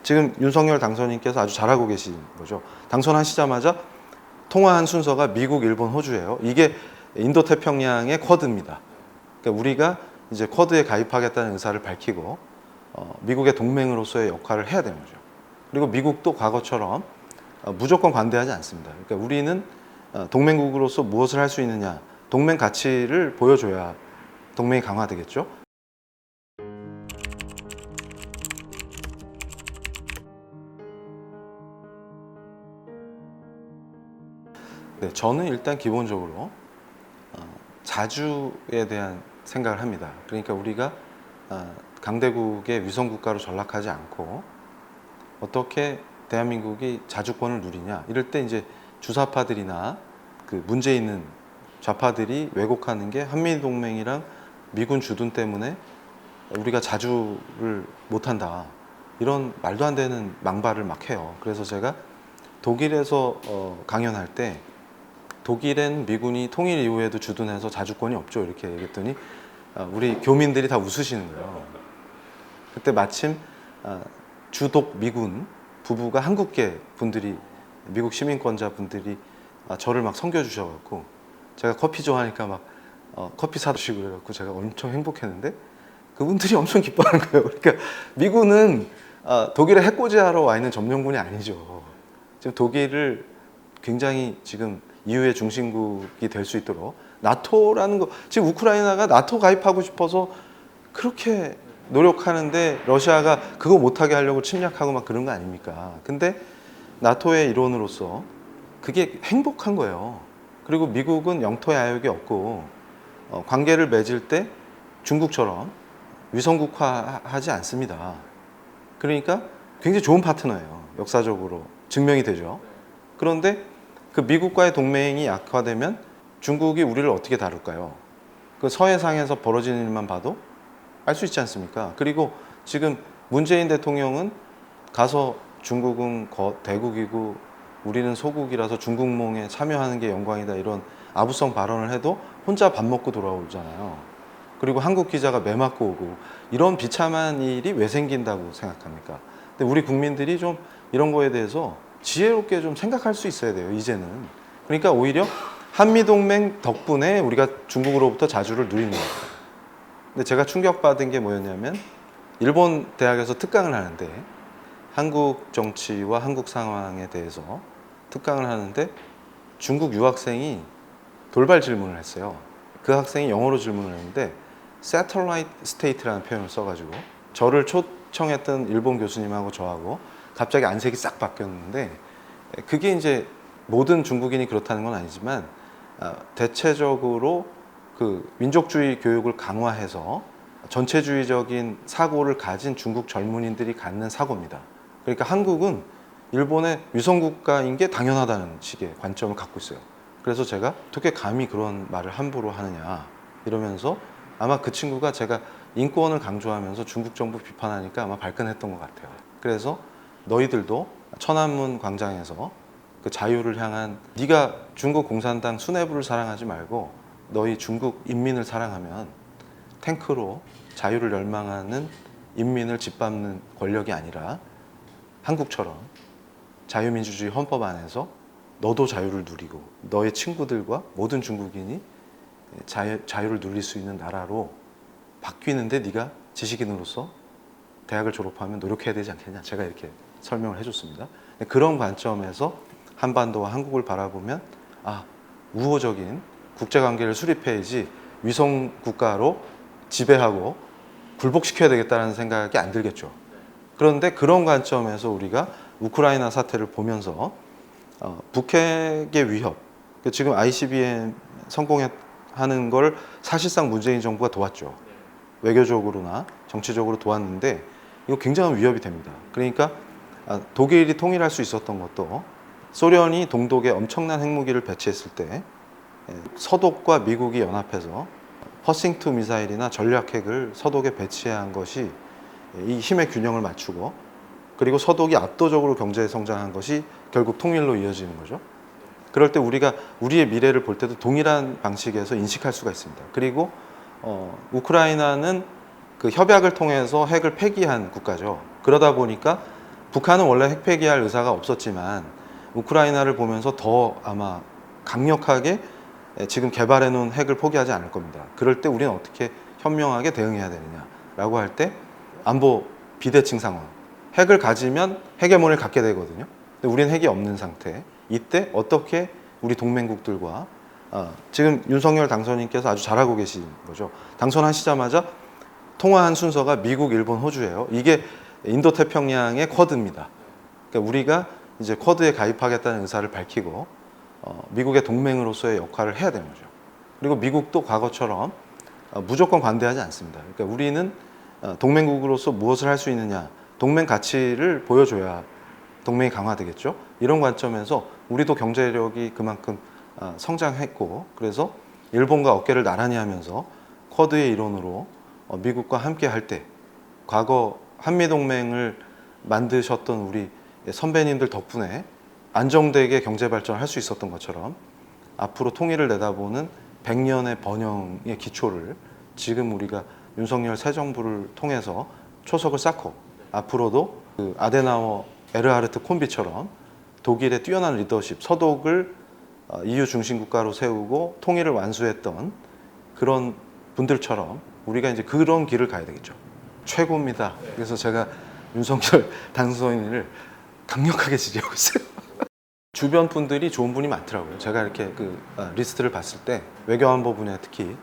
지금 윤석열 당선인께서 아주 잘하고 계신 거죠. 당선하시자마자 통화한 순서가 미국, 일본, 호주예요. 이게 인도태평양의 쿼드입니다. 그러니까 우리가 이제 쿼드에 가입하겠다는 의사를 밝히고 미국의 동맹으로서의 역할을 해야 되는 거죠. 그리고 미국도 과거처럼 무조건 관대하지 않습니다. 그러니까 우리는 동맹국으로서 무엇을 할 수 있느냐, 동맹 가치를 보여줘야 동맹이 강화되겠죠. 네, 저는 일단 기본적으로 자주에 대한 생각을 합니다. 그러니까 우리가 강대국의 위성국가로 전락하지 않고 어떻게 대한민국이 자주권을 누리냐, 이럴 때 이제 주사파들이나 그 문제 있는 좌파들이 왜곡하는 게 한미동맹이랑 미군 주둔 때문에 우리가 자주를 못한다, 이런 말도 안 되는 망발을 막 해요. 그래서 제가 독일에서 강연할 때 독일엔 미군이 통일 이후에도 주둔해서 자주권이 없죠, 이렇게 얘기했더니 우리 교민들이 다 웃으시는 거예요. 그때 마침 주독 미군 부부가 한국계 분들이, 미국 시민권자 분들이 저를 막 섬겨주셔갖고 제가 커피 좋아하니까 막 커피 사주시고 그래갖고 제가 엄청 행복했는데 그분들이 엄청 기뻐하는 거예요. 그러니까 미군은 독일에 해코지하러 와 있는 점령군이 아니죠. 지금 독일을 굉장히 지금 EU의 중심국이 될 수 있도록 나토라는 거, 지금 우크라이나가 나토 가입하고 싶어서 그렇게 노력하는데 러시아가 그거 못하게 하려고 침략하고 막 그런 거 아닙니까? 근데 나토의 일원으로서 그게 행복한 거예요. 그리고 미국은 영토의 아역이 없고 관계를 맺을 때 중국처럼 위성국화하지 않습니다. 그러니까 굉장히 좋은 파트너예요. 역사적으로 증명이 되죠. 그런데 그 미국과의 동맹이 약화되면 중국이 우리를 어떻게 다룰까요? 그 서해상에서 벌어지는 일만 봐도 알 수 있지 않습니까? 그리고 지금 문재인 대통령은 가서 중국은 대국이고 우리는 소국이라서 중국몽에 참여하는 게 영광이다, 이런 아부성 발언을 해도 혼자 밥 먹고 돌아오잖아요. 그리고 한국 기자가 매 맞고 오고, 이런 비참한 일이 왜 생긴다고 생각합니까? 근데 우리 국민들이 좀 이런 거에 대해서 지혜롭게 좀 생각할 수 있어야 돼요, 이제는. 그러니까 오히려 한미동맹 덕분에 우리가 중국으로부터 자주를 누리는 거예요. 근데 제가 충격받은 게 뭐였냐면, 일본 대학에서 특강을 하는데 한국 정치와 한국 상황에 대해서 특강을 하는데 중국 유학생이 돌발 질문을 했어요. 그 학생이 영어로 질문을 했는데 Satellite State라는 표현을 써가지고 저를 초청했던 일본 교수님하고 저하고 갑자기 안색이 싹 바뀌었는데, 그게 이제 모든 중국인이 그렇다는 건 아니지만 대체적으로 그 민족주의 교육을 강화해서 전체주의적인 사고를 가진 중국 젊은이들이 갖는 사고입니다. 그러니까 한국은 일본의 위성국가인 게 당연하다는 식의 관점을 갖고 있어요. 그래서 제가 어떻게 감히 그런 말을 함부로 하느냐 이러면서, 아마 그 친구가 제가 인권을 강조하면서 중국 정부 비판하니까 아마 발끈했던 것 같아요. 그래서 너희들도 천안문 광장에서 그 자유를 향한, 네가 중국 공산당 수뇌부를 사랑하지 말고 너희 중국 인민을 사랑하면 탱크로 자유를 열망하는 인민을 짓밟는 권력이 아니라 한국처럼 자유민주주의 헌법 안에서 너도 자유를 누리고 너의 친구들과 모든 중국인이 자유를 누릴 수 있는 나라로 바뀌는데 네가 지식인으로서 대학을 졸업하면 노력해야 되지 않겠냐, 제가 이렇게 설명을 해줬습니다. 그런 관점에서 한반도와 한국을 바라보면 우호적인 국제관계를 수립해야지 위성 국가로 지배하고 굴복시켜야 되겠다는 생각이 안 들겠죠. 그런데 그런 관점에서 우리가 우크라이나 사태를 보면서 북핵의 위협, 지금 ICBM 성공하는 걸 사실상 문재인 정부가 도왔죠. 외교적으로나 정치적으로 도왔는데 이거 굉장한 위협이 됩니다. 그러니까 독일이 통일할 수 있었던 것도 소련이 동독에 엄청난 핵무기를 배치했을 때 서독과 미국이 연합해서 퍼싱2 미사일이나 전략핵을 서독에 배치한 것이 이 힘의 균형을 맞추고, 그리고 서독이 압도적으로 경제 성장한 것이 결국 통일로 이어지는 거죠. 그럴 때 우리가 우리의 미래를 볼 때도 동일한 방식에서 인식할 수가 있습니다. 그리고 우크라이나는 그 협약을 통해서 핵을 폐기한 국가죠. 그러다 보니까 북한은 원래 핵 폐기할 의사가 없었지만 우크라이나를 보면서 더 아마 강력하게 지금 개발해 놓은 핵을 포기하지 않을 겁니다. 그럴 때 우리는 어떻게 현명하게 대응해야 되느냐라고 할 때 안보 비대칭 상황. 핵을 가지면 헤게모니를 갖게 되거든요. 근데 우리는 핵이 없는 상태. 이때 어떻게 우리 동맹국들과 지금 윤석열 당선인께서 아주 잘하고 계신 거죠. 당선하시자마자 통화한 순서가 미국, 일본, 호주예요. 이게 인도태평양의 쿼드입니다. 그러니까 우리가 이제 쿼드에 가입하겠다는 의사를 밝히고 미국의 동맹으로서의 역할을 해야 되는 거죠. 그리고 미국도 과거처럼 무조건 관대하지 않습니다. 그러니까 우리는 동맹국으로서 무엇을 할 수 있느냐, 동맹 가치를 보여줘야 동맹이 강화되겠죠. 이런 관점에서 우리도 경제력이 그만큼 성장했고, 그래서 일본과 어깨를 나란히 하면서 쿼드의 일원으로 미국과 함께 할 때, 과거 한미동맹을 만드셨던 우리 선배님들 덕분에 안정되게 경제 발전을 할 수 있었던 것처럼 앞으로 통일을 내다보는 100년의 번영의 기초를 지금 우리가 윤석열 새 정부를 통해서 초석을 쌓고, 앞으로도 그 아데나워 에르하르트 콤비처럼 독일의 뛰어난 리더십, 서독을 EU 중심 국가로 세우고 통일을 완수했던 그런 분들처럼 우리가 이제 그런 길을 가야 되겠죠. 최고입니다. 그래서 제가 윤석열 당선인을 강력하게 지지하고 있어요. 주변 분들이 좋은 분이 많더라고요. 제가 이렇게 그 리스트를 봤을 때 외교안보 분야 특히